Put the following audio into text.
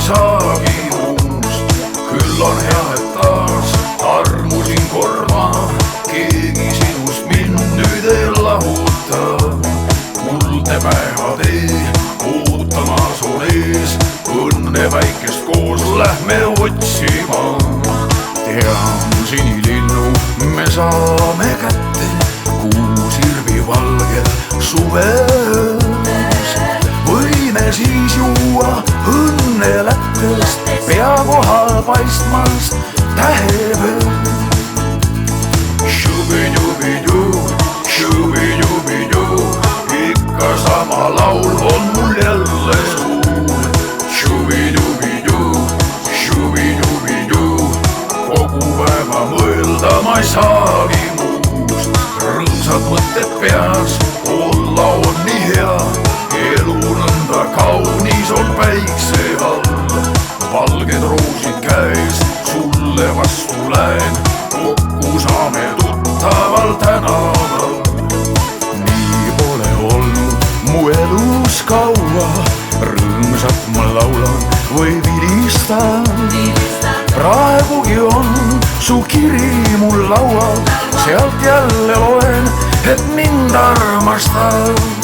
saagi muust. Küll on hea, et taas armusin korma, keegi sinust mind nüüd ei lahuta. Kuldne päevatee ootamas on ees, õnne väikest koos lähme otsima. Tean sinilinnu me saame kätte, kuusirvi valgel suveõus. Võime siis juua õnne lättest, pea kohal paistmast tähepöö. Šubi-jubi-ju, šubi-jubi-ju, ikka sama laul on mul jälle suul. Šubi-jubi-ju, šubi-jubi-ju, kogu päeva mõelda ma ei saagi muust. Rõõmsad mõtted peas, olla on nii hea, elu nõnda kaunis on päikse all. Valged roosid käes, sulle vastu lähen, kokku saame tuttaval tänaval. Nii pole olnud mu elus kaua, rõõmsalt ma laulan või vilistan. Praegugi on su kiri mul laual, sealt jälle loen, et mind armastad.